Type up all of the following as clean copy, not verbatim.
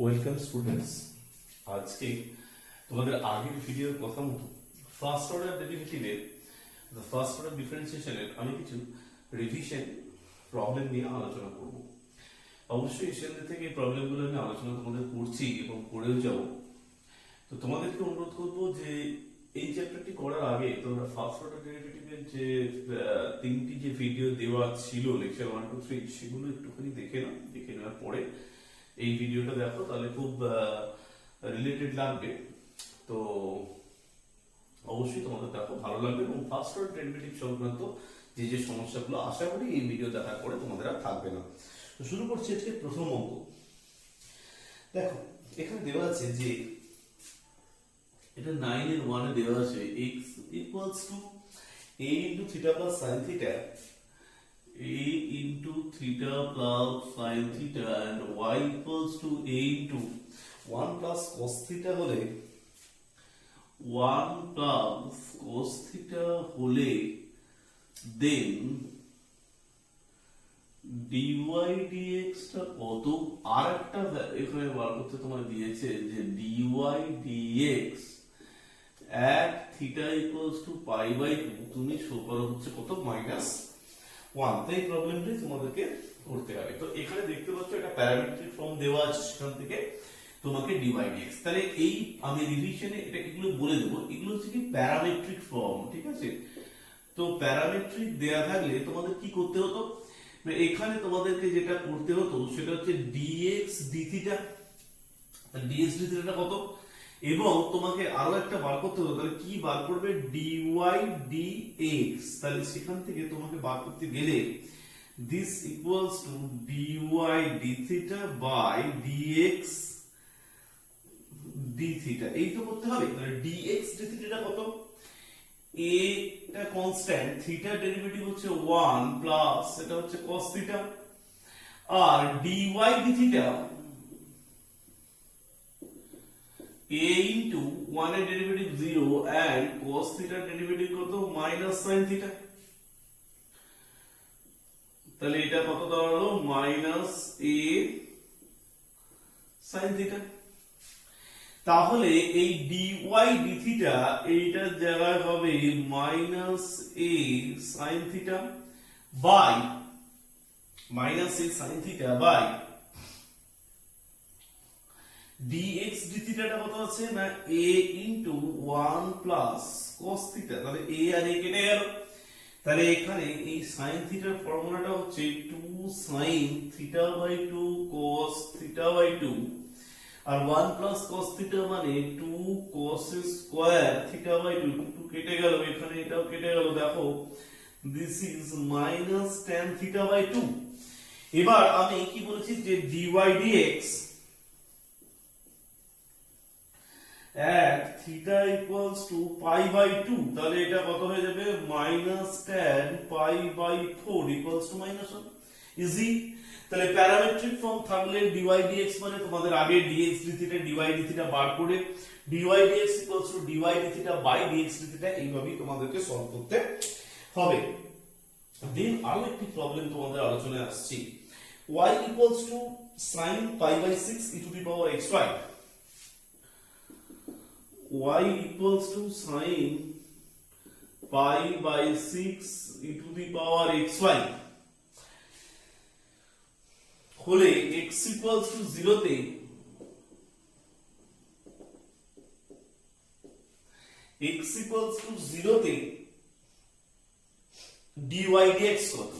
Welcome students. আজকে তোমাদের আগের ভিডিওর কথা মতো ফার্স্ট অর্ডার ডেরিভেটিভের ফার্স্ট অর্ডার ডিফারেন্সিয়েশনের আমি কিছু রিভিশন প্রবলেম নিয়ে আলোচনা করব। অবশ্যই এখান থেকে এই প্রবলেমগুলো আমি আলোচনা তোমাদের করছি এবং করেও যাব। তো তোমাদেরকে অনুরোধ করব যে এই চ্যাপ্টারটি করার আগে তোমরা ফার্স্ট অর্ডার ডেরিভেটিভের যে তিনটি যে ভিডিও দেওয়া ছিল লেকচার 1 2 3 সেগুলো একটুখানি দেখে নেওয়ার পরে এই ভিডিওটা দেখো, তাহলে খুব রিলেটেড লাগবে। তো অবশ্যই তোমাদের দেখো, ভালো লাগবে এবং ফার্স্ট অর্ডার ডেরিভেটিভ সংক্রান্ত যে সমস্যাগুলো আশা করি এই ভিডিও দেখার পরে তোমাদের আর থাকবে না। তো শুরু করছি আজকে প্রথম অঙ্ক। দেখো এখানে দেওয়া আছে যে এটা 9 এর 1 এ দেওয়া আছে x equals to a into theta plus sin theta, a into theta plus sin theta and y equals to a into 1 plus cos theta হলে 1 plus cos theta হলে then dy dx টা কত? আর একটা এখানে বার করতে তোমার দিয়েছে যে dy dx at theta equals to pi by 2 তুমি শো করো হচ্ছে কত? -1। তো এই প্রবলেমটি তোমাদেরকে করতে হবে। তো এখানে দেখতে পাচ্ছ একটা প্যারামেট্রিক ফর্ম দেওয়া আছে, সেখান থেকে তোমাকে dy dx, তাহলে এই আমি রিভিশনে এটা এগুলো বলে দেবো, এগুলো হচ্ছে কি প্যারামেট্রিক ফর্ম, ঠিক আছে? তো প্যারামেট্রিক দেয়া থাকলে তোমাদের কি করতে হতো? এখানে তোমাদেরকে যেটা করতে হতো সেটা হচ্ছে dx dθ। dx dθ কত? এবং তোমাকে আরো একটা বার করতে হবে, তাহলে কি বার করবে? dy dx। তাহলে সেখান থেকে তোমাকে বার করতে গেলে this equals to dy dθ by dx dθ, এই তো করতে হবে। তাহলে dx dθ টা কত? a টা কনস্ট্যান্ট, থিটা ডেরিভেটিভ হচ্ছে 1 প্লাস এটা হচ্ছে cos θ, R dy dθ a into 1 এর ডেরিভেটিভ 0 and cos θ ডেরিভেটিভ কত? Minus sin θ। তাহলে এটা কত দাঁড়ালো? Minus a sin θ। তাহলে এই dy dθ এইটার জায়গায় হবে minus a sin θ by minus a sin θ by dx dθ টা কত আছে না? a into 1 plus cos θ। তাহলে a আর a কেটে গেল। তাহলে এখানে এই sin θ এর ফর্মুলাটা হচ্ছে 2 sin θ by 2 cos θ by 2, R 1 plus cos θ মানে 2 cos square θ by 2, 2 কেটে গেল, এখানে এটাও কেটে গেল। দেখো this is minus tan θ by 2। এবার আমি কি বলেছি যে dy dx at theta equals to pi by 2, তাহলে এটা কত হয়ে যাবে? minus tan pi by 4 equals to -1। Easy. তাহলে প্যারামেট্রিক ফর্ম থাকলে dy dx মানে তোমাদের আগে dx dθ dy dθ বার করে dy dx equals to dy dθ by dx dθ এইভাবেই তোমাদেরকে সলভ করতে হবে। দেন আরো একটি প্রবলেম তোমাদের আলোচনায় আসছি। y equals to sin pi by 6 e to the power xy, y equals to sin pi by 6 e to the power xy হলে x equals to 0 তে x equals to 0 তে dy dx কত?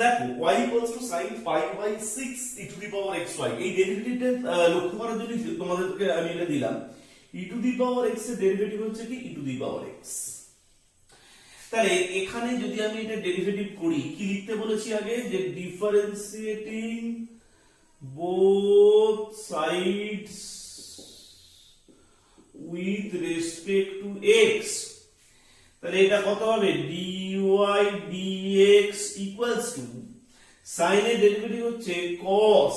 দেখো y equals to sin pi by 6 e to the power xy, এই ডেরিভেটিভটা লক্ষ্য করার জন্য তোমাদেরকে আমি এটা দিলাম। e to the power x এর ডেরিভেটিভ হচ্ছে কি? e to the power x। তাহলে এখানে যদি আমি এটা ডেরিভেটিভ করি, কি লিখতে বলেছি আগে? যে differentiating both sides with respect to x। তাহলে এটা কত হবে? dy dx equals to sin এর ডেরিভেটিভ হচ্ছে cos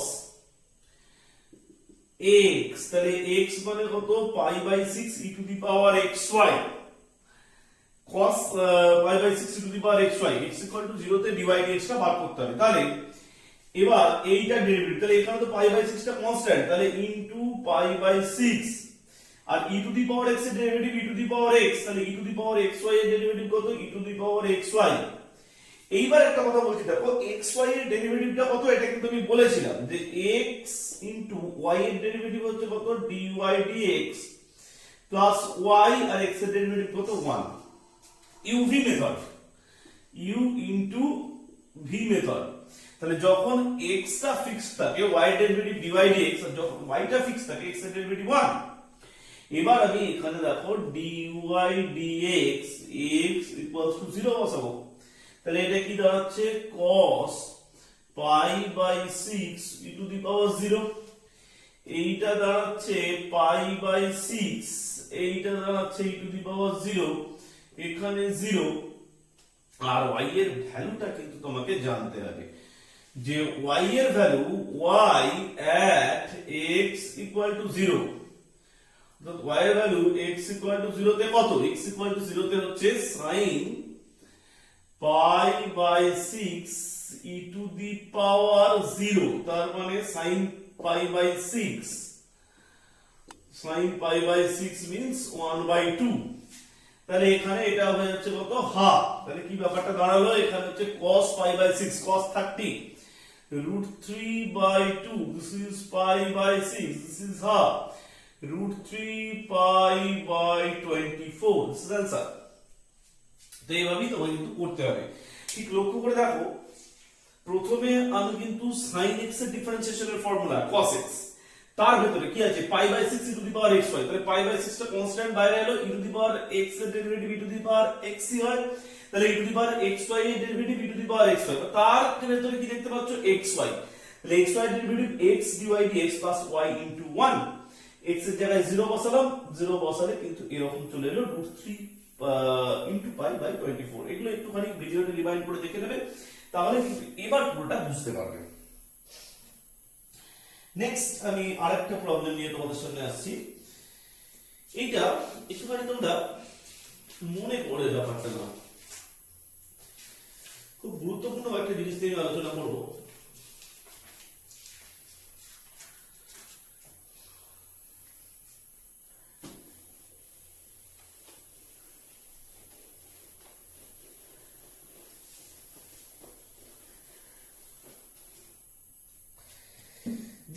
x, তাহলে x মানে কত? pi by 6 e to the power xy cos pi by 6 to the power xy x equal to 0 তে dy dx টা বার করতে হবে। তাহলে এবার এইটা ডেরিভেটিভ, তাহলে এখানে তো pi by 6 টা কনস্ট্যান্ট, তাহলে ইনটু pi by 6 আর e to the power x এর derivative e to the power x, তাহলে e to the power xy এর ডেরিভেটিভ কত e to the power xy। এইবার একটা কথা বলছি, দেখো xy এর ডেরিভেটিভটা কত, এটা কিন্তু আমি বলেছিলাম যে x ইনটু y এর ডেরিভেটিভ হচ্ছে কত dy dx প্লাস y আর x এর ডেরিভেটিভ কত 1। uv method u into v method, তাহলে যখন x টা ফিক্সড থাকে y এর ডেরিভেটিভ dy dx, আর যখন y টা ফিক্সড থাকে x এর ডেরিভেটিভ 1। এবার আমি এখানে দেখো dy dx x equals to 0 বসাবো, তাহলে এটা কি দাঁড়াচ্ছে cos pi by 6 e to the power 0, এইটা দাঁড়াচ্ছে pi by 6, এইটা দাঁড়াচ্ছে e টু দি পাওয়ার 0, এখানে 0। আর y এর ভ্যালুটা কিন্তু তোমাকে জানতে হবে যে y এর value y at x equal to 0, অর্থাৎ y এর ভ্যালু x equal to 0 তে কত, x equal to 0 তে হচ্ছে sin pi by 6 e to the power 0, তার মানে sin pi by 6, sin pi by 6 means 1 by 2, তাহলে এখানে এটা হয়ে যাচ্ছে কত হাফ। তাহলে কি ব্যাপারটা দাঁড়ালো, এখানে হচ্ছে cos pi by 6 cos 30 root 3 by 2, this is pi by 6, this is half, root 3 pi by 24, this is answer। তো এইভাবেই তোমাকে কিন্তু করতে হবে। ঠিক লক্ষ্য করে দেখো, প্রথমে আমি কিন্তু sin x এর ডিফারেন্সিয়েশনের ফর্মুলা cos x, তার ভিতরে কি আছে pi by 6 e to the power xy, তাহলে pi by 6 টা কনস্ট্যান্ট, বাইরে এলো e to the power x এর derivative e to the power xc হয়, তাহলে e to the power xy এর derivative e to the power xy, তার ভিতরে কি দেখতে পাচ্ছ xy, তাহলে xy এর derivative x dy dx plus y into 1, x এর জায়গায় 0 বসালাম, 0 বসালে কিন্তু এরকম চলে এলো √3 into pi by 24। এগুলো একটুখানি ভিডিওটা রিমাইন্ড করে দেখে নেবে, তাহলে কিন্তু এবার পুরোটা বুঝতে পারবে। নেক্সট আমি আরেকটা প্রবলেম নিয়ে তোমাদের সামনে আসছি, এইটা একটুখানি তোমরা মনে করে ব্যাপারটা না, খুব গুরুত্বপূর্ণ একটা জিনিস নিয়ে আলোচনা করবো।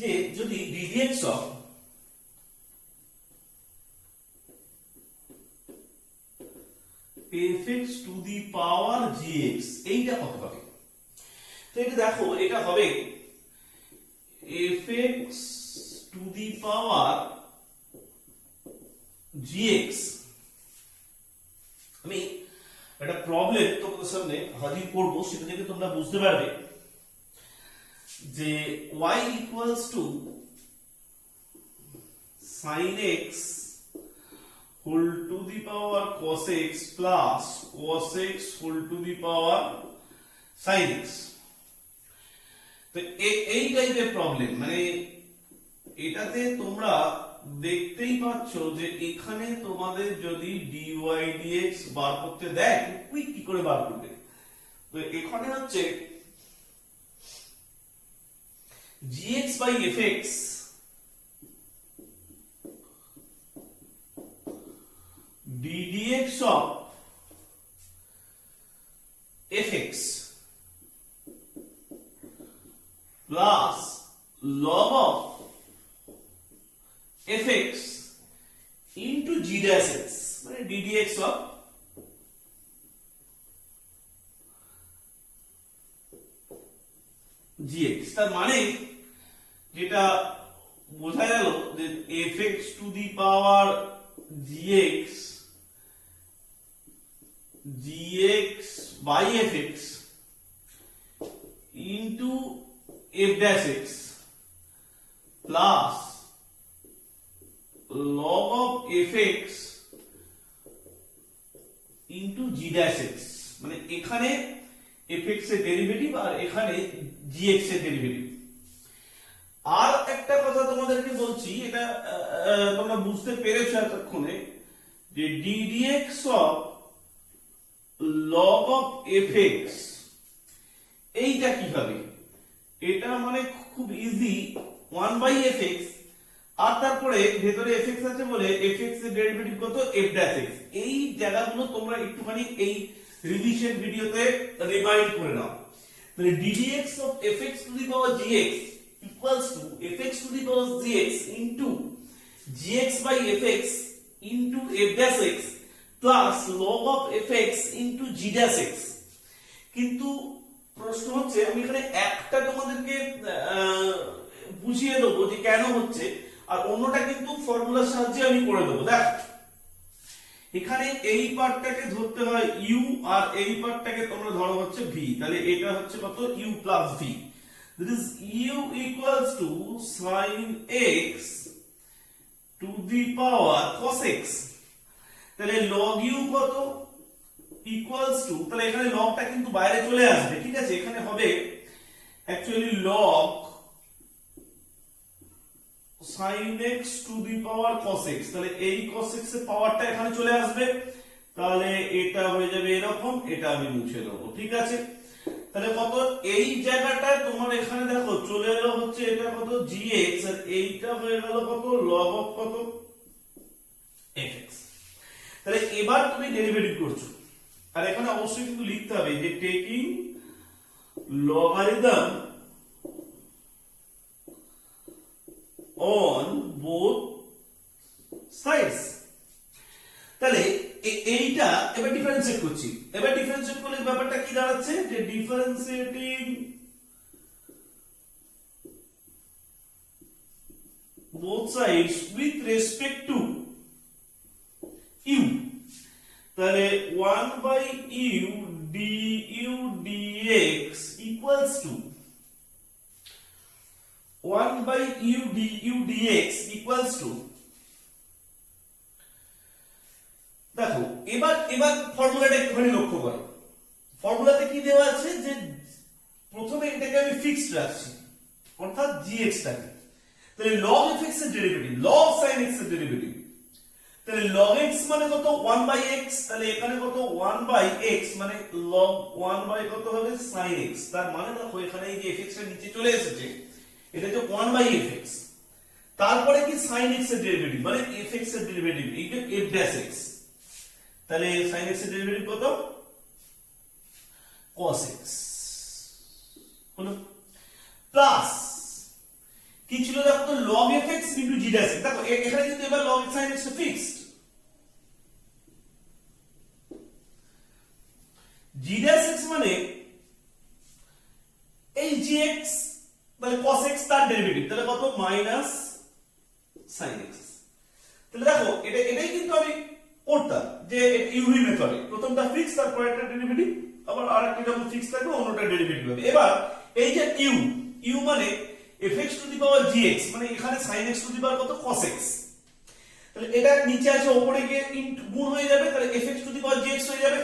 যে যদি ddx of fx to the power gx এইটা কত হবে, তো এটা দেখো এটা হবে fx to the power gx। আমি একটা প্রবলেম তোমাদের সামনে হাজির করব, সেটা থেকে তোমরা বুঝতে পারবে যে y equals to sin x whole to the power cos x plus cos x whole to the power sin x। তো এই টাইপের প্রবলেম, মানে এটাতে তোমরা দেখতেই পাচ্ছ যে এখানে তোমাদের যদি dy dx বার করতে দেয়, কুইক কি করে বার করবে, তো এখানে হচ্ছে gx by fx ddx of fx plus log of fx into g dash x, মানে ddx of gx। তার মানে যেটা বোঝা গেল যে fx to the power gx by fx into f dash x plus log of fx into g dash x, মানে এখানে fx এর ডেরিভেটিভ আর এখানে gx এর ডেরিভেটিভ। আর একটা কথা তোমাদেরকে বলছি, এটা তোমরা বুঝতে পেরেছো এতক্ষণে, যে ddx of log of fx, এইটা কি হবে? এটা মানে খুব ইজি, 1/fx, আর তারপরে ভেতরে fx আছে বলে fx এর ডেরিভেটিভ কত, f'(x). এই জায়গাগুলো তোমরা একটুখানি এই রিভিশন ভিডিওতে রিমাইন্ড করে নাও। তাহলে ddx of fx to the power gx equals to fx to the power gx into gx by fx into f'(x) plus log of fx into g'(x). কিন্তু প্রশ্ন হচ্ছে, আমি এখানে একটা তোমাদেরকে বুঝিয়ে দেবো যে কেন হচ্ছে, আর অন্যটা কিন্তু ফর্মুলার সাহায্যে আমি করে দেবো। দেখ, এখানে এই পার্টটাকে ধরতে হয় u, আর এই পার্টটাকে তোমরা ধরো হচ্ছে v। তাহলে এটা হচ্ছে কত, u plus v। that is u equals to sin x to the power cos x। তাহলে log u কত, equals to, তাহলে এখানে লগটা কিন্তু বাইরে চলে আসবে, ঠিক আছে? এখানে হবে actually log sin x to the power cos x। তাহলে এই cos x এর পাওয়ারটা এখানে চলে আসবে, তাহলে এটা হয়ে যাবে এরকম, এটা আমি মুছে দেবো, ঠিক আছে? তাহলে কত, এই জায়গাটা তোমার এখানে দেখো চলে এলো হচ্ছে এটা কত, gx, আর এইটা হয়ে গেল কত, log of কত, fx। তাহলে এবার তুমি ডেরিভেটিভ করছো, আর এখানে অবশ্যই কিন্তু লিখতে হবে যে taking logarithm on both sides। তাহলে এইটা এবার ডিফারেন্সিয়েট করছি। এবার ডিফারেন্সিয়েট করলে ব্যাপারটা কি দাঁড়াচ্ছে, যে differentiating both sides with respect to u। তাহলে 1/u du dx equals to 1/u du dx equals to, দেখো এবার ফর্মুলাটা একটুখানি লক্ষ্য করো। ফর্মুলাতে কি দেওয়া আছে, যে প্রথমে এটাকে আমি ফিক্সড রাখছি, অর্থাৎ gx টাকে। তাহলে log fx এর ডেরিভেটিভ, log sin x এর ডেরিভেটিভ, তাহলে log x মানে কত, 1/x। তাহলে এখানে কত, 1/x মানে log 1 কত হবে, sin x। তার মানে দেখো এখানে এই যে fx টা নিচে চলে এসেছে, এটা যে 1/fx, তারপরে কি sin x এর ডেরিভেটিভ মানে fx এর ডেরিভেটিভ, এই যে f'(x)। তাহলে sin x এর ডেরিভেটিভ কত, cos x হলো, প্লাস কি ছিল দেখো তো, log fx into g'(x)। দেখো এখানে কিন্তু এবার log sin x fixed, g'(x) মানে এই gx, তাহলে cos x তার ডেরিভেটিভ, তাহলে কত, মাইনাস sin x। তাহলে দেখো এটাই কিন্তু আমি করতাম যে ইউভি মেথডে, প্রথমটা ফিক্স, তারপর একটা ডেরিভেটিভ, আবার আরেকটা যখন ফিক্স থাকবে অন্যটা ডেরিভেটিভ হবে। এবার এই যে u মানে fx to the power gx, মানে এখানে sin x to the power কত, cos x। তাহলে এটা নিচে আছে, উপরে গিয়ে গুণ হয়ে যাবে, তাহলে fx to the power gx হয়ে যাবে।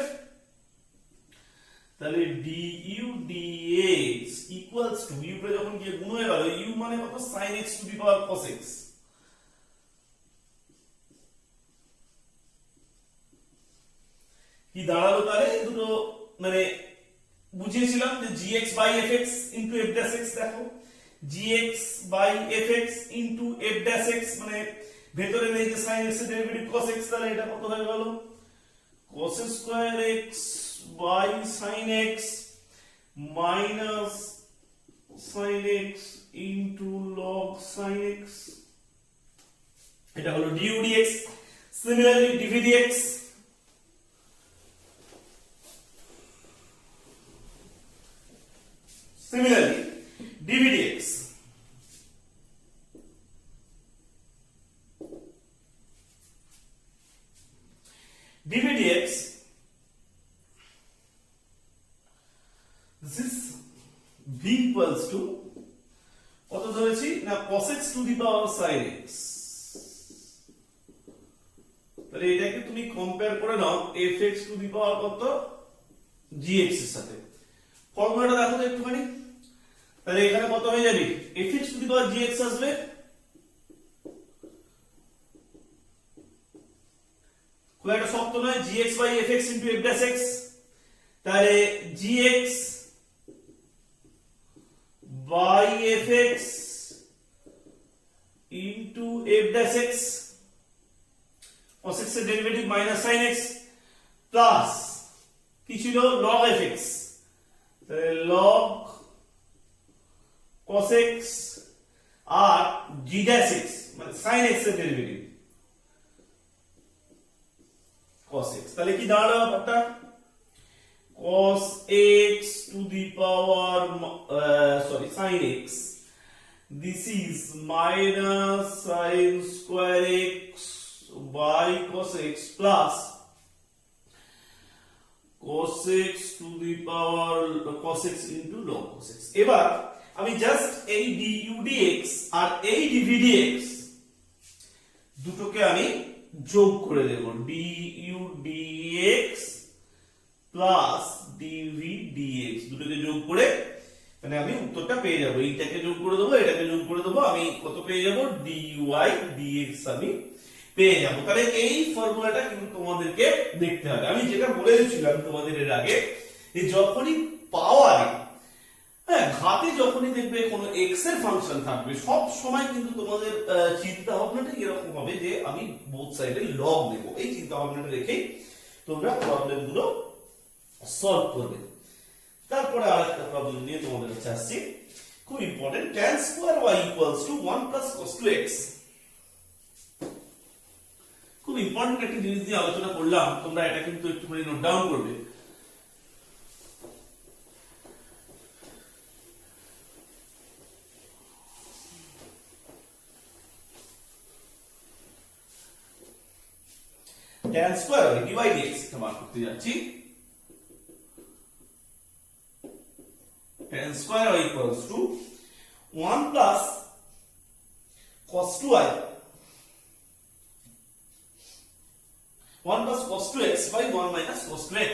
তাহলে du dx equals to, u পরে যখন গিয়ে গুণ হয়ে গেল, u মানে কত, sin x to the power cos x। কি দাঁড়ালো, তাহলে দুটো মানে বুঝিয়েছিলাম যে gx by fx into f'(x)। দেখো gx by fx into f'(x) মানে ভেতরে নেই যে sin x এর ডেরিভেটিভ cos x, তাহলে এটা কত হয়ে গেল, cos square x by sin x minus sin x into log sin x, এটা হলো du dx। Similarly dv dx, similarly dv dx, dv dx, this is v equals to কত ধরেছি না, cos x to the power sin x। তাহলে এটাকে তুমি compare করে নাও fx to the power কত, gx এর সাথে। ফর্মুলাটা দেখো তো একটুখানি, তাহলে এখানে কত হয়ে যাবে, fx to the power gx আসবে, খুব একটা শক্ত নয়, gx by fx into f'(x)। তাহলে gx by fx into f dash x cos x এর derivative minus sin x plus কি ছিল log fx, তাহলে log cos x আর g dash x মানে sin x এর ডেরিভেটিভ cos x, তাহলে কি দাঁড়ালো ব্যাপারটা cos x to the power sin x, this is minus sin square x by cos x plus cos x to the power cos x into log cos x। এবার আমি just এই du dx আর এই dv dx দুটোকে আমি যোগ করে দেব, du dx plus dv dx দুটোকে যোগ করে মানে আমি উত্তরটা পেয়ে যাব, এইটাকে যোগ করে দেবো এটাকে যোগ করে দেবো, আমি কত পেয়ে যাব dy dx আমি পেয়ে যাব। তাহলে এই ফর্মুলাটা কিন্তু তোমাদেরকে দেখতে হবে। আমি যেটা বলে দিয়েছিলাম তোমাদের এর আগে যে যখনই পাওয়ারে ঘাতে যখনই দেখবে কোনো x এর ফাংশন থাকবে সব সময় কিন্তু তোমাদের চিন্তা ভাবনাটা এরকম হবে যে আমি বোথ সাইডে লগ নেব, এই চিন্তা ভাবনাটা রেখেই তোমরা প্রবলেম গুলো সলভ করবে। তারপরে আরেকটা প্রবলেম নিয়ে তোমাদের কাছে আসছি, খুব important, tan square y equals two 1 plus cos 2x। খুব ইম্পর্টেন্ট একটা জিনিস নিয়ে আলোচনা করলাম, তোমরা এটা কিন্তু একটুখানি নোট ডাউন করবে। tan square y dy dx টা বার করতে যাচ্ছি। tan square y equals to 1 plus cos 2y 1 plus cos 2x by 1 minus cos 2x,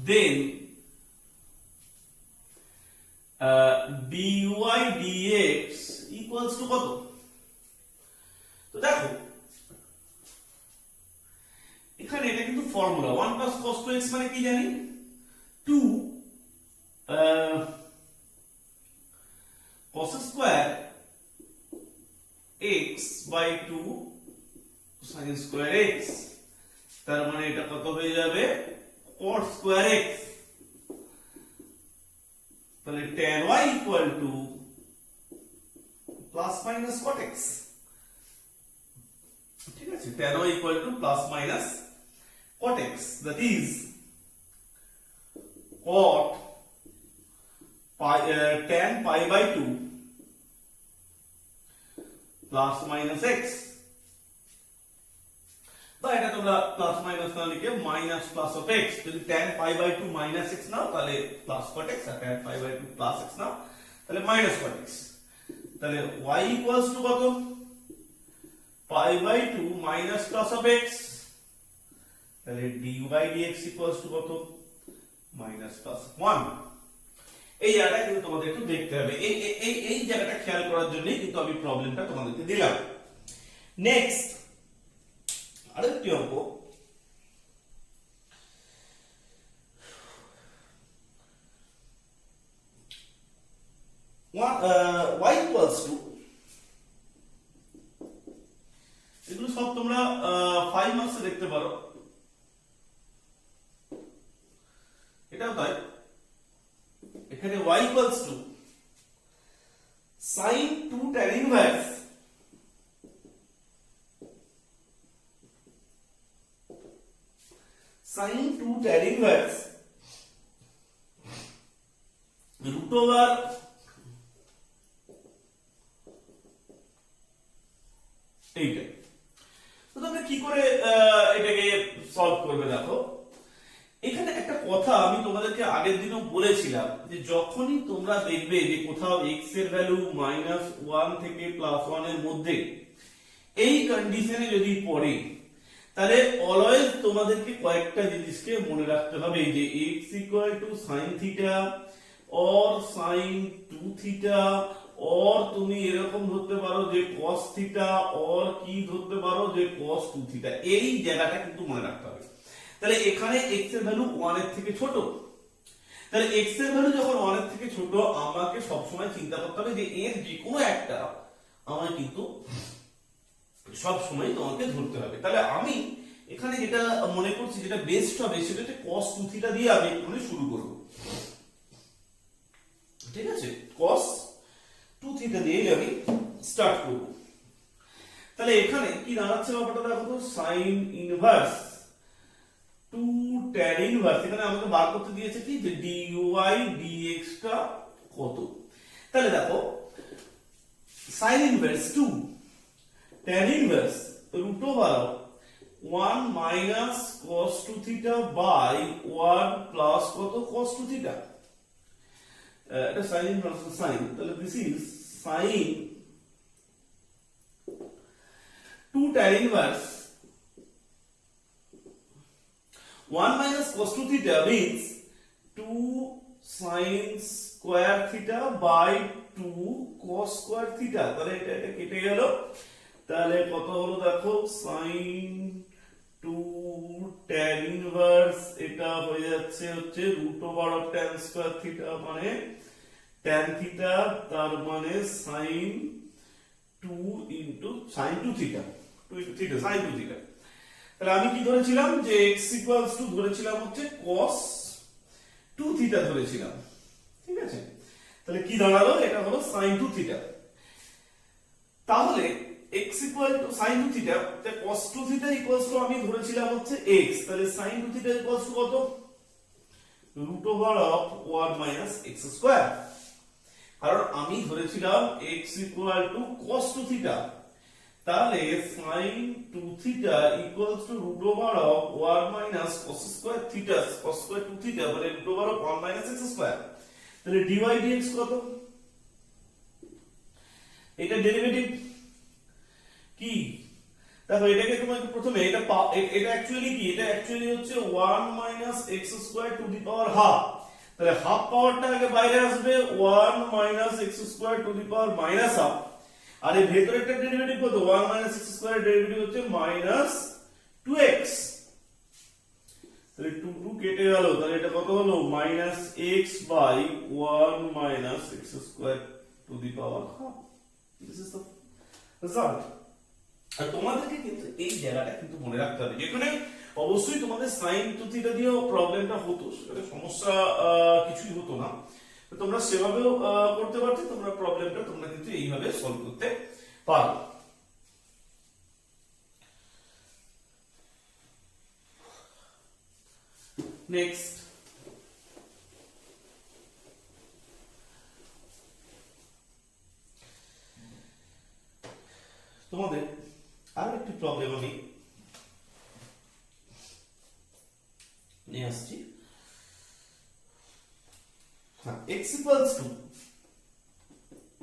then dy dx equals to কত? তো দেখো এখানে এটা কিন্তু ফর্মুলা 1 plus cos 2x মানে কি জানি 2 cos square x by 2 sin square x, তার মানে এটা কত হয়ে যাবে cos square x, তাহলে tan y equal to plus minus cot x, ঠিক আছে, tan y equal to plus minus cot x, that is cot tan pi by 2 plus minus x, বা এটা তোমরা প্লাস মাইনাস না লিখে মাইনাস প্লাস অফ x, যদি tan pi by 2 minus x নাও তাহলে প্লাস cot x, আর tan pi by 2 plus x নাও তাহলে minus cot x, তাহলে y equals to কত pi by 2 minus plus of x, তাহলে dy dx equals to কত minus plus 1। এই জায়গাটা কিন্তু তোমাদের একটু দেখতে হবে, এই জায়গাটা খেয়াল করার জন্যই কিন্তু আমি প্রবলেমটা তোমাদেরকে দিলাম। নেক্সট আরেকটি অঙ্ক, y equals to, এগুলো সব তোমরা 5 মার্কসে দেখতে পারো, এটাও তাই। এখানে y equals to sin 2 tan inverse sin 2 tan inverse root over এইটা। তো তোমরা কি করে এটাকে সলভ করবে দেখো, এখানে একটা কথা আমি তোমাদেরকে আগের দিনও বলেছিলাম যে যখনই তোমরা দেখবে যে কোথাও x এর ভ্যালু -1 থেকে +1 এর মধ্যে এই কন্ডিশনে যদি পড়ে তাহলে অলওয়েজ তোমাদেরকে কয়েকটা জিনিসকে মনে রাখতে হবে যে x sin theta or sin 2 theta, or তুমি এরকম ধরতে পারো যে যে cos থিটা অর কি ধরতে পারো যে cos 2 থিটা, এই জায়গাটা কিন্তু মনে রাখতে হবে। তাহলে এখানে x এর ভ্যালু 1 এর থেকে ছোট, তাহলে x এর ভ্যালু যখন 1 এর থেকে ছোট আমাকে সবসময় চিন্তা করতে হবে যে এর যে কোনো একটা আমায় কিন্তু সবসময় তোমাকে ধরতে হবে। তাহলে আমি এখানে যেটা মনে করছি যেটা বেস্ট হবে সেটা হচ্ছে cos 2 থিটা দিয়ে আমি এখানে শুরু করব, ঠিক আছে? cos 2 থিটা দিয়ে আমি স্টার্ট করব। তাহলে এখানে কি দাঁড়াচ্ছে ব্যাপারটা দেখো তো, sin ইনভার্স 2 tan ইনভার্স, এখানে আমাকে বার করতে দিয়েছে কি যে dy dx টা কত। তাহলে দেখো sin inverse 2 tan inverse root over 1 minus cos 2 theta by 1 plus কত cos 2 theta, এটা sin ইনভার্স sin, তাহলে this is sin 2 tan inverse 1 minus cos 2 theta means 2 sin square theta by 2 cos square theta, তাহলে এটা কেটে গেল, তাহলে কত হলো দেখো sin 2 tan inverse এটা হয়ে যাচ্ছে হচ্ছে root over of tan square theta মানে tan theta, তার মানে sin 2 into sin 2 theta, 2 into theta sin 2 theta। তাহলে আমি কি ধরেছিলাম যে x equals to ধরেছিলাম হচ্ছে cos 2 theta ধরেছিলাম, ঠিক আছে? তাহলে কি দাঁড়ালো, এটা হলো sin 2 theta। তাহলে x equal to sin 2 theta, তাহলে cos 2 theta equals to আমি ধরেছিলাম হচ্ছে x, তাহলে sin 2 theta equals to কত, root over of 1 minus x square, কারণ আমি ধরেছিলাম x equal to cos 2 theta, তাহলে sin 2 theta equals to root over of 1 minus cos square theta, cos square 2 theta মানে root over of 1 minus x square, তাহলে dy dx কত, এটা derivative কি দেখো, এটাকে তোমাকে প্রথমে এটা অ্যাকচুয়ালি কি, এটা অ্যাকচুয়ালি হচ্ছে 1 minus x square to the power half, তাহলে হাফ পাওয়ারটা আগে বাইরে আসবে 1 minus x square to the power minus half, আর এই ভেতরেরটা ডেরিভেটিভ কত, 1 minus x square ডেরিভেটিভ হচ্ছে minus 2x, তাহলে 2 2 কেটে গেল, তাহলে এটা কত হলো minus x by 1 minus x square to the power half, this is the result। আর তোমাদেরকে কিন্তু এই জায়গাটা কিন্তু মনে রাখতে হবে, যেখানে অবশ্যই তোমাদের sin 2 থিটা দিয়েও প্রবলেমটা হতো, সেটা সমস্যা কিছুই হতো না, তোমরা সেভাবেও করতে পারতে, তোমরা প্রবলেমটা তোমরা কিন্তু এইভাবে সলভ করতে পারো। নেক্সট তোমাদের আর একটি প্রবলেম আমি নিয়ে আসছি, x equals to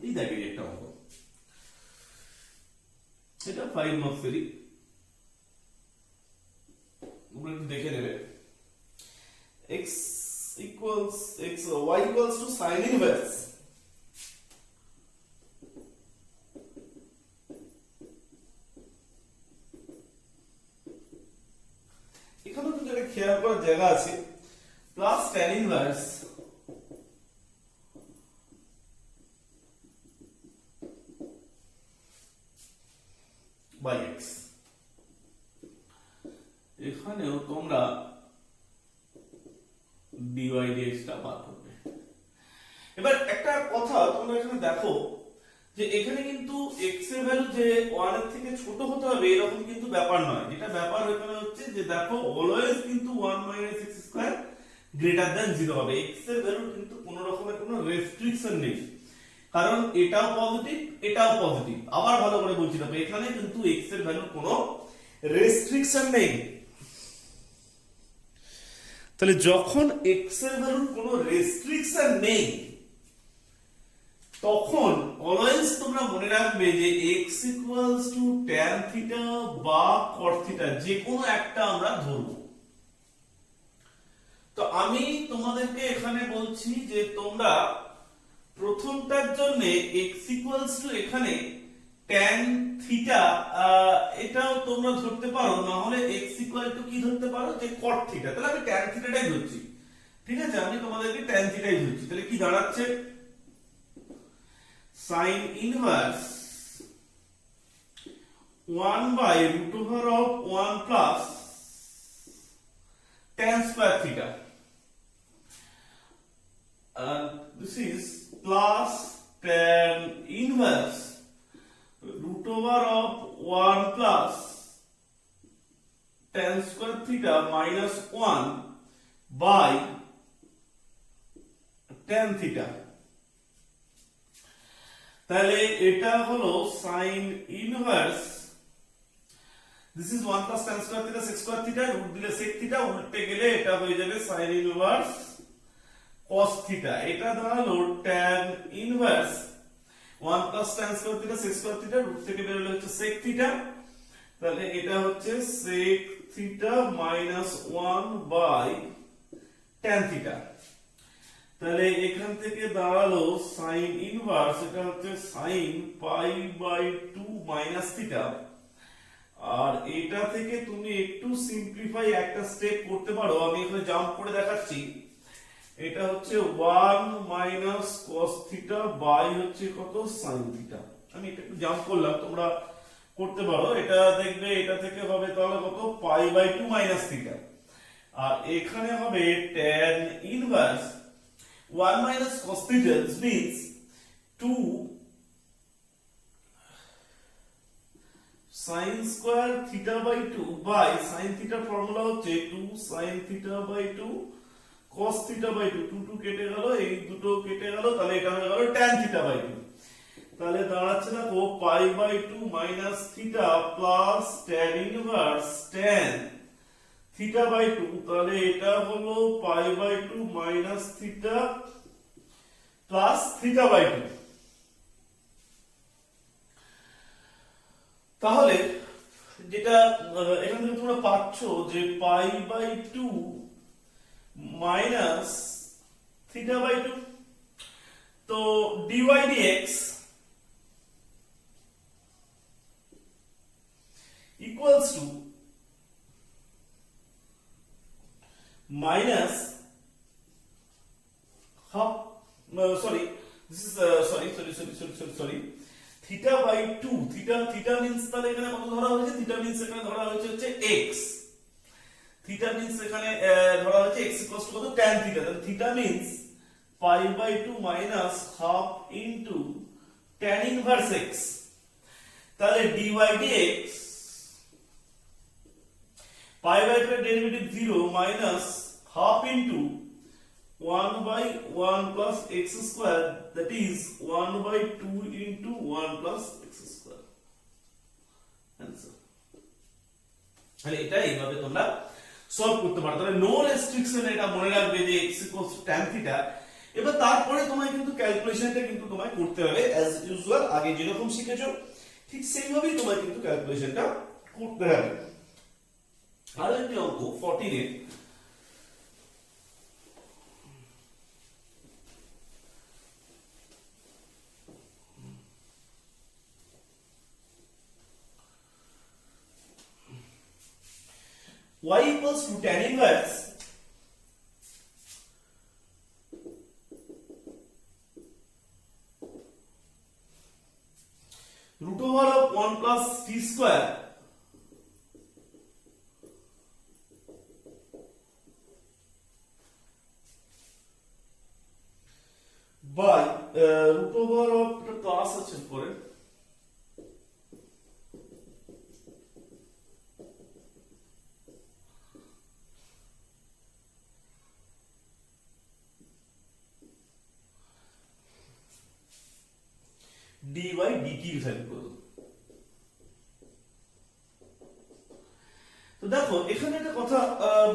এই দেখে একটা অঙ্ক, এটা 5 মার্কসেরই, তোমরা একটু দেখে নেবে। y equals to sin inverse এখানে কিন্তু একটা খেয়াল করার জায়গা আছে, plus tan inverse by x, এখানেও তোমরা dy dx টা বার করবে। এবার একটা কথা তোমরা এখানে দেখো যে এখানে কিন্তু x এর ভ্যালু যে 1 এর থেকে ছোট হতে হবে এরকম কিন্তু ব্যাপার নয়, যেটা ব্যাপার এখানে হচ্ছে যে দেখো অলওয়েজ কিন্তু 1 minus x square greater than 0 হবে, x এর ভ্যালু কিন্তু কোনো রকমের কোনো রেস্ট্রিকশন নেই, কারণ এটাও পজিটিভ এটাও পজিটিভ। আবার ভালো করে বলছি দেখো, এখানে কিন্তু x এর ভ্যালু কোনো রেস্ট্রিকশন নেই, তাহলে যখন x এর ভ্যালুর কোনো রেস্ট্রিকশন নেই তখন অলওয়েজ তোমরা মনে রাখবে যে x equals to tan theta বা cot থিটা যে কোনো একটা আমরা ধরব। তো আমি তোমাদেরকে এখানে বলছি যে তোমরা প্রথমটার জন্য x ইকুয়ালস টু এখানে tan থিটা, এটাও তোমরা ধরতে পারো, না হলে x ইকুয়াল টু কি ধরতে পারো, যে cot থিটা। তাহলে আমি tan থিটাটাই ধরছি, ঠিক আছে, আমি তোমাদেরকে tan থিটাই ধরছি। তাহলে কি দাঁড়াচ্ছে, sin inverse 1 by root over of 1 plus tan square theta, and this is plus tan inverse root over of 1 plus tan square theta minus 1 by tan theta। তাহলে এটা হলো sin inverse, this is 1 plus tan square theta sec square theta, root দিলে sec theta, উল্টে গেলে এটা হয়ে যাবে sin inverse cos theta। এটা দাঁড়ালো tan inverse 1 plus tan square theta sec square theta, root থেকে বের হলে হচ্ছে sec theta। তাহলে এটা হচ্ছে sec theta minus 1 by tan theta। তাহলে এখান থেকে দাঁড়ালো sin ইনভার্স, এটা হচ্ছে sin pi by 2 minus theta। আর এটা থেকে তুমি একটু সিম্পলিফাই একটা স্টেপ করতে পারো, আমি এখানে জাম্প করে দেখাচ্ছি। এটা হচ্ছে 1 minus cos theta by হচ্ছে কত, sin theta। আমি এটা একটু জাম্প করলাম, তোমরা করতে পারো। এটা দেখবে এটা থেকে হবে তাহলে কত, pi by 2 minus theta। আর এখানে হবে tan inverse 1 minus cos theta, this means 2 sin square theta by 2 by sin theta formula হচ্ছে 2 sin theta by 2 cos theta by 2, 2 2 কেটে গেল, এই দুটো কেটে গেল, তাহলে এটা হয়ে গেল tan theta by 2। তাহলে দাঁড়াচ্ছে দেখো pi by 2 minus theta plus tan inverse tan theta by 2, তাহলে এটা হলো pi by 2 minus theta plus theta by 2। তাহলে যেটা এখান থেকে তোমরা পাচ্ছ যে pi by 2 minus theta by 2, তো dy dx equals to minus half, sorry, this is sorry theta by 2, theta means তাহলে এখানে কত ধরা হয়েছে, theta means এখানে ধরা হয়েছে হচ্ছে x, theta means এখানে ধরা হয়েছে x equals to কত, tan theta। তাহলে theta means pi by 2 minus half into tan inverse x। তাহলে dy dx pi by 2 এর derivative 0 minus half into 1 by 1 plus x square, that is 1 by 2 into 1 plus x square, answer। তাহলে এটা এইভাবে তোমরা solve করতে পারো। তাহলে no restriction, এটা মনে রাখবে যে x equals to tan theta। এবার তারপরে তোমায় কিন্তু ক্যালকুলেশনটা কিন্তু তোমায় করতে হবে অ্যাজ ইউজুয়াল, আগে যেরকম শিখেছো ঠিক সেইভাবেই তোমায় কিন্তু ক্যালকুলেশনটা করতে হবে। আর একটি অঙ্ক 14 এ, y equals to tan inverse root over of 1 plus t square by root over of the class আছে পরে dy dt ভ্যালু করব। তো দেখো এখানে একটা কথা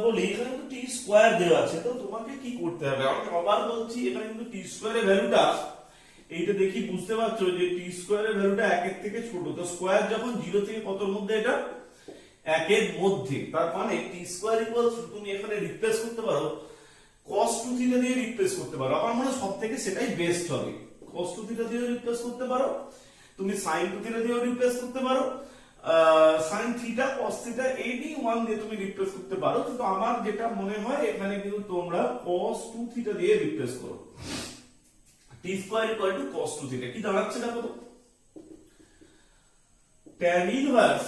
বলি, এখানে কিন্তু t স্কয়ার দেওয়া আছে, তো তোমাকে কি করতে হবে, আমি আবার বলছি, এখানে কিন্তু t স্কয়ারের ভ্যালুটা এইটা দেখি বুঝতে পারছো যে t স্কয়ারের ভ্যালুটা 1 এর থেকে ছোট, তো স্কয়ার যখন 0 থেকে কতর মধ্যে, এটা 1 এর মধ্যে, তার মানে t স্কয়ার ইকুয়ালস তুমি এখানে রিপ্লেস করতে পারো cos 2 থিটা দিয়ে রিপ্লেস করতে পারো। আমার মনে হয় সবথেকে সেটাই বেস্ট হবে, cos 2 থিটা দিয়ে রিপ্লেস করতে পারো। তো তুমি sin 2 থিটা দিয়েও রিপ্লেস করতে পারো, sin theta cos theta any one দিয়ে তুমি রিপ্লেস করতে পারো, কিন্তু আমার যেটা মনে হয় এখানে কিন্তু তোমরা cos 2 থিটা দিয়ে রিপ্লেস করো। t square equal to cos 2 theta কি দাঁড়াচ্ছে দেখো তো, tan inverse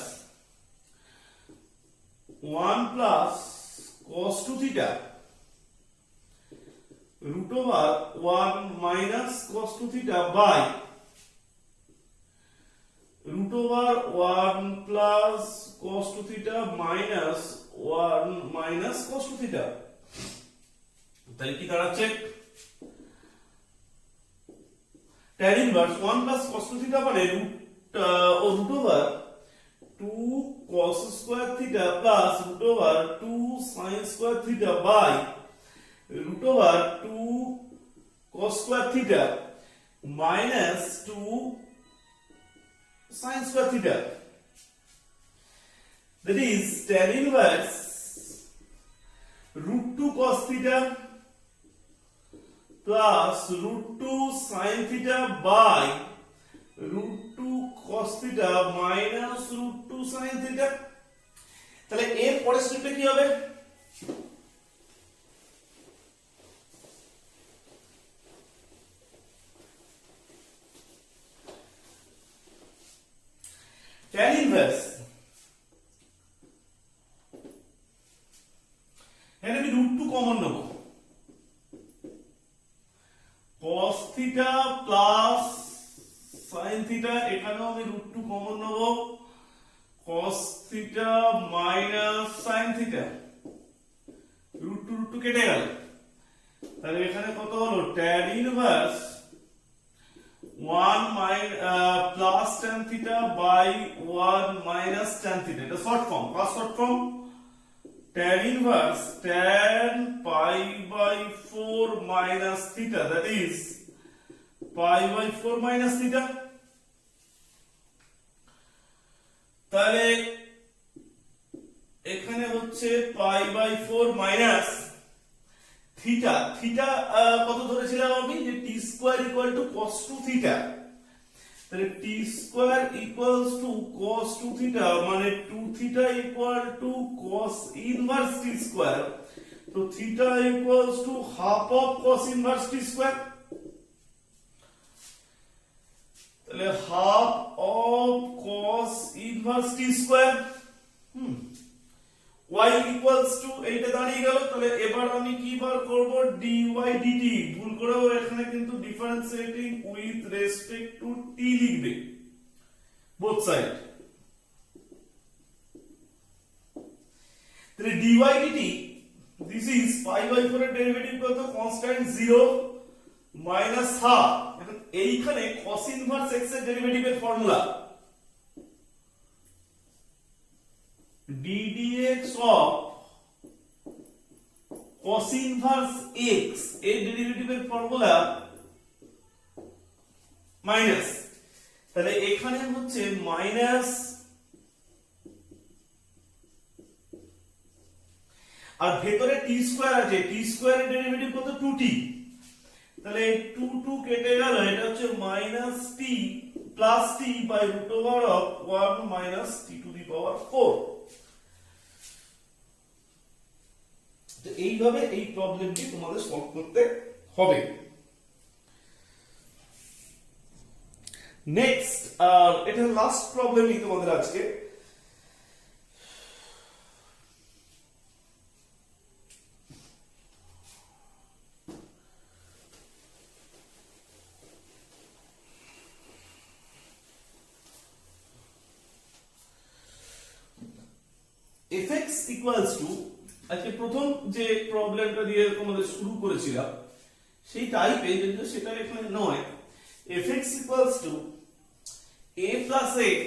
1 plus cos 2 theta root over 1 minus cos 2 theta by root over 1 plus cos 2 theta minus 1 minus cos 2 theta। তাহলে কি দাঁড়াচ্ছে, tan inverse 1 plus cos 2 theta মানে root over 2 cos square theta plus root over 2 sin square theta by root over 2 cos square theta minus 2 sin square theta, that is tan inverse root 2 cos theta plus root 2 sin theta by root 2 cos theta minus root 2 sin theta। তাহলে এর পরের স্টেপে কি হবে, tan inverse এখানে আমি root 2 common নেব, cos theta plus sin theta এখানেও আমি root 2 কমন নেব, cos theta minus sin theta root 2 কেটে গেল, তাহলে এখানে কত হলো tan inverse 1 plus tan theta by 1 minus tan theta, এটা short form, first short form tan inverse tan pi by 4 minus theta, that is pi by 4 minus theta। তাহলে এখানে হচ্ছে pi by 4 minus theta, theta কত ধরেছিলাম আমি যে t square equal to cos 2 theta, তাহলে t square equals to cos 2 theta মানে 2 theta equal to cos inverse t square, তো theta equals to half of cos inverse t square, তাহলে half of cos inverse t square y equals to এইটা দাঁড়িয়ে গেল। তাহলে এবার আমি কি বার করব, dy dt, ভুল করেও এখানে কিন্তু differentiating with respect to t লিখবে বোথ সাইড, তাহলে dy dt this is pi by 4 এর ডেরিভেটিভ কত, কনস্ট্যান্ট 0 মাইনাস হাফ, এখন এইখানে cos ইনভার্স x এর ডেরিভেটিভের formula ddx of cos inverse x এর ডেরিভেটিভের ফর্মুলা মাইনাস, তাহলে এখানে হচ্ছে মাইনাস, আর ভেতরে t স্কয়ার আছে, t স্কয়ার এর ডেরিভেটিভ কত 2t, তাহলে 2 কেটে গেল, এটা হচ্ছে minus t plus t by root over of 1 minus t to the power 4। তো এইভাবে এই প্রবলেমটি তোমাদের সলভ করতে হবে। নেক্সট, এটা লাস্ট প্রবলেমই তোমাদের আজকে, fx equals to, আজকে প্রথম যে প্রবলেমটা দিয়ে তোমাদের শুরু করেছিলাম সেই টাইপে, কিন্তু সেটা এখানে নয়, fx equals to a plus x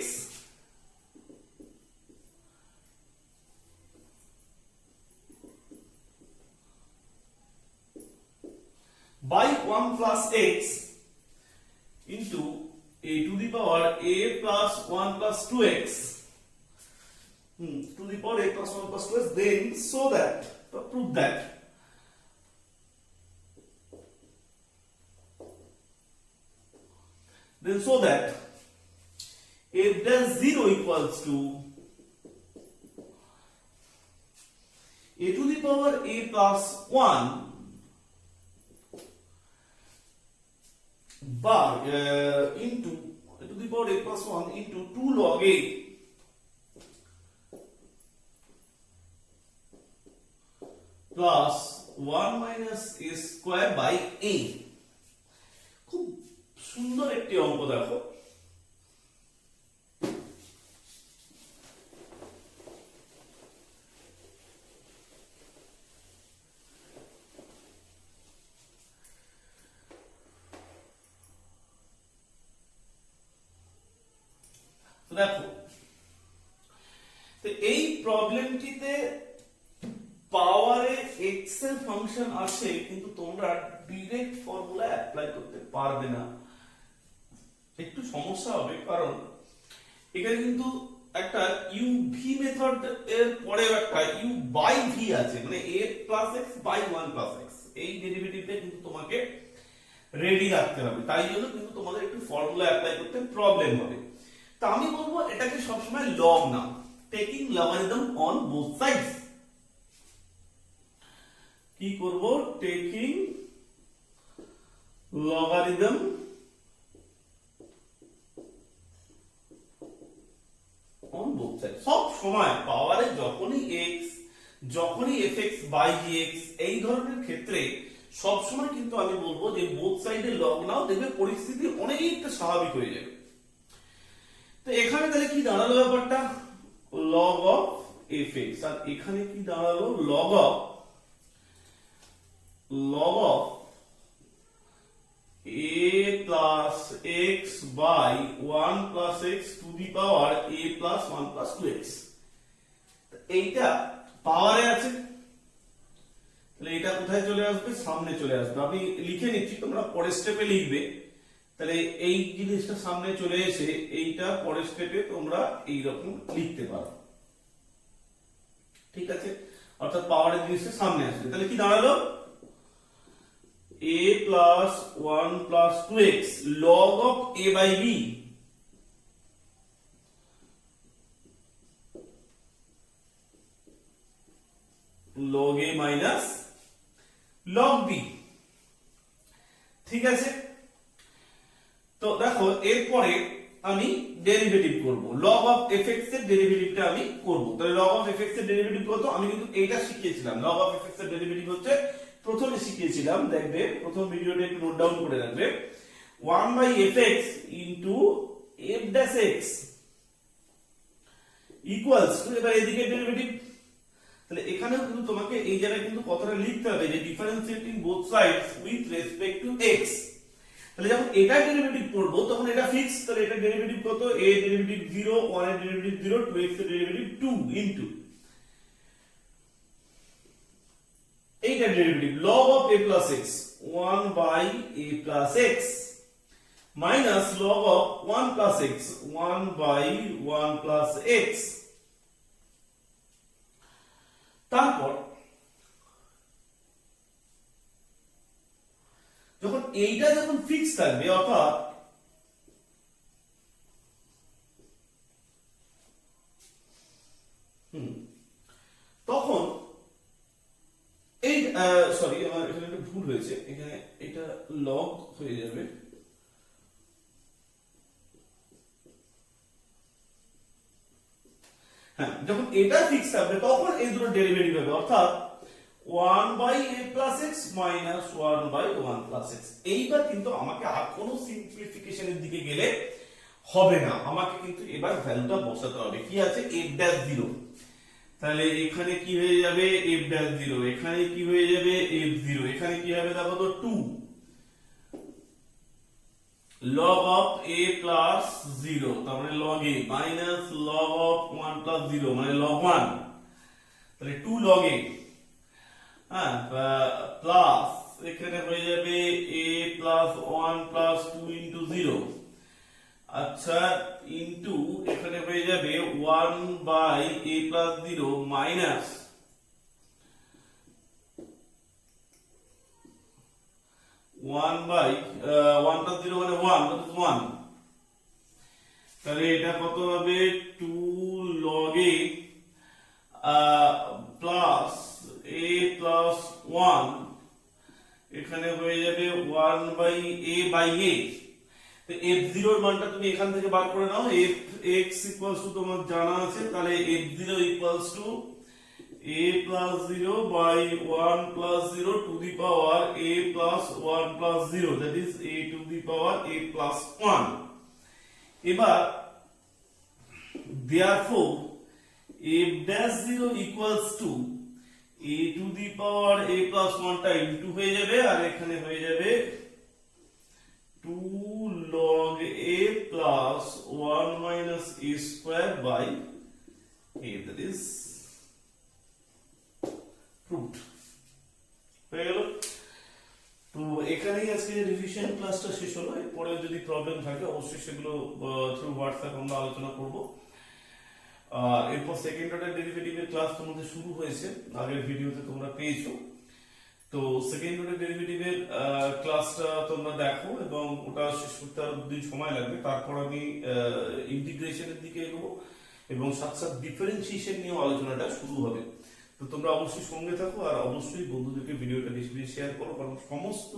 by 1 plus x into a to the power a plus 1 plus 2x to the power a plus 1 plus 2x, then so that, prove that f dash 0 equals to a to the power a plus 1 by into a to the power a plus 1 into 2 log a plus 1 minus a square by a। খুব সুন্দর একটি অঙ্ক দেখো। দেখো তো এই প্রবলেমটিতে পাওয়ারে x এর ফাংশন আসে, কিন্তু তোমরা ডাইরেক্ট ফর্মুলা অ্যাপ্লাই করতে পারবে না, একটু সমস্যা হবে। কারণ এখানে কিন্তু একটা uv মেথড এর পরে একটা u বাই v আছে, মানে a plus x by 1 plus x, এই ডেরিভেটিভটা কিন্তু তোমাকে রেডি রাখতে হবে। তাই জন্য কিন্তু তোমাদের একটু ফর্মুলা অ্যাপ্লাই করতে প্রবলেম হবে। তা আমি বলবো এটাকে সবসময় log now, taking logarithm on both sides. কি করব? Taking logarithm on both side. সব সময় পাওয়ারে যখনই x, যখনই fx বাই gx, এই ধরনের ক্ষেত্রে সব সময় কিন্তু আমি বলবো যে বোথ সাইডে লগ নাও, দেখবে পরিস্থিতি অনেকটা স্বাভাবিক হয়ে যাবে। তো এখানে তাহলে কি দাঁড়ালো ব্যাপারটা? log of fx, আর এখানে কি দাঁড়ালো? log of a plus x by 1 plus x to the power a plus 1 plus 2x। এইটা পাওয়ারে আছে, তাহলে এটা কোথায় চলে আসবে? সামনে চলে আসবে। আমি লিখে নিচ্ছি, তোমরা পরের স্টেপে লিখবে। তাহলে এই জিনিসটা সামনে চলে এসে এইটা পরের স্টেপে তোমরা এইরকম লিখতে পারো, ঠিক আছে? অর্থাৎ পাওয়ারের জিনিসটা সামনে আসবে। তাহলে কি দাঁড়ালো? a plus 1 plus 2x log of a by b, log a minus log b, ঠিক আছে? তো দেখো এরপরে আমি ডেরিভেটিভ করব, log of fx এর ডেরিভেটিভটা আমি করব। তাহলে log of fx এর ডেরিভেটিভ কত? আমি কিন্তু এইটা শিখিয়েছিলাম। log of fx এর ডেরিভেটিভ হচ্ছে, প্রথমে শিখিয়েছিলাম, দেখবে প্রথম ভিডিওটা একটু নোট ডাউন করে রাখবে, 1 by fx into f dash x equals to, এবার এদিকে ডেরিভেটিভ। তাহলে এখানেও কিন্তু তোমাকে এই জায়গায় কিন্তু কথাটা লিখতে হবে যে differentiating both sides with respect to x। তাহলে যখন এটা ডেরিভেটিভ করব তখন এটা ফিক্স। তাহলে এটা ডেরিভেটিভ কত? a ডেরিভেটিভ 0, 1 এর ডেরিভেটিভ 0, 2x এর ডেরিভেটিভ 2 ইনটু এইটা derivative log of a plus x, 1 by a plus x minus log of 1 plus x, 1 by 1 plus x। তারপর যখন এইটা যখন ফিক্স থাকবে, অর্থাৎ তখন এই সরি আমার এখানে একটা ভুল হয়েছে, এখানে এটা লগ হয়ে যাবে, হ্যাঁ। যখন এটা ফিক্স থাকবে তখন এই দুটো ডেরিভেটিভ হবে, অর্থাৎ 1 by a plus x minus 1 by 1 plus x। এইবার কিন্তু আমাকে আর কোনো সিম্পলিফিকেশনের দিকে গেলে হবে না, আমাকে কিন্তু এবার ভ্যালুটা বসাতে হবে। কি আছে? f dash 0। তাহলে এখানে কি হয়ে যাবে? f dash 0, এখানে কি হয়ে যাবে? f0, এখানে কি হবে? দেখো তো 2 log of a plus 0, তার মানে log a minus log of 1 plus 0 মানে log 1, তাহলে 2 log a, হ্যাঁ, প্লাস এখানে হয়ে যাবে a plus 1 plus 2 into 0, আচ্ছা, ইনটু এখানে হয়ে যাবে 1 by a plus 0 minus 1 by 1 plus 0 মানে 1, that is 1, তাহলে এটা কত হবে 2 log a plus a plus 1, এখানে হয়ে যাবে 1 বাই a বাই a। তো f0 এর মানটা তুমি এখান থেকে বার করে নাও, fx ইকুয়ালস টু তোমার জানা আছে, তাহলে f0 equals to a plus 0 by 1 plus 0 to the power a plus 1 plus 0, that is a to the power a plus 1। এবার therefore f dash 0 equals to a to the power a plus 1 টা into হয়ে যাবে, আর এখানে হয়ে যাবে 2 log a plus 1 minus a square by a, that is proved হয়ে গেল। তো এখানেই আজকে রিভিশন ক্লাসটা শেষ হলো। এরপরে যদি প্রবলেম থাকে অবশ্যই সেগুলো থ্রু হোয়াটসঅ্যাপ আমরা আলোচনা করব। এরপর সেকেন্ড অর্ডার ডেরিভেটিভের ক্লাস তোমাদের শুরু হয়েছে, আগের ভিডিওতে তোমরা পেয়েছো। তো সেকেন্ড অর্ডার ডেরিভেটিভের ক্লাসটা তোমরা দেখো এবং ওটা শেষ করতে আরো 2 দিন সময় লাগবে। তারপর আমি ইন্টিগ্রেশনের দিকে এগোবো এবং সাথে সাথে ডিফারেন্সিয়েশন নিয়ে আলোচনাটা শুরু হবে। তো তোমরা অবশ্যই সঙ্গে থাকো, আর অবশ্যই বন্ধুদেরকে ভিডিওটা বেশি বেশি শেয়ার করো, কারণ সমস্ত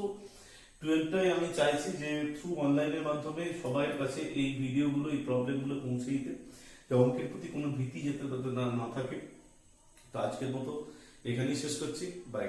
টুয়েলভটাই আমি চাইছি যে থ্রু অনলাইনের মাধ্যমে সবার কাছে এই ভিডিওগুলো, এই প্রবলেমগুলো পৌঁছে দিতে, যে অঙ্কের প্রতি কোনো ভীতি যাতে তাদের না থাকে। তো আজকের মতো এখানেই শেষ করছি, বাই।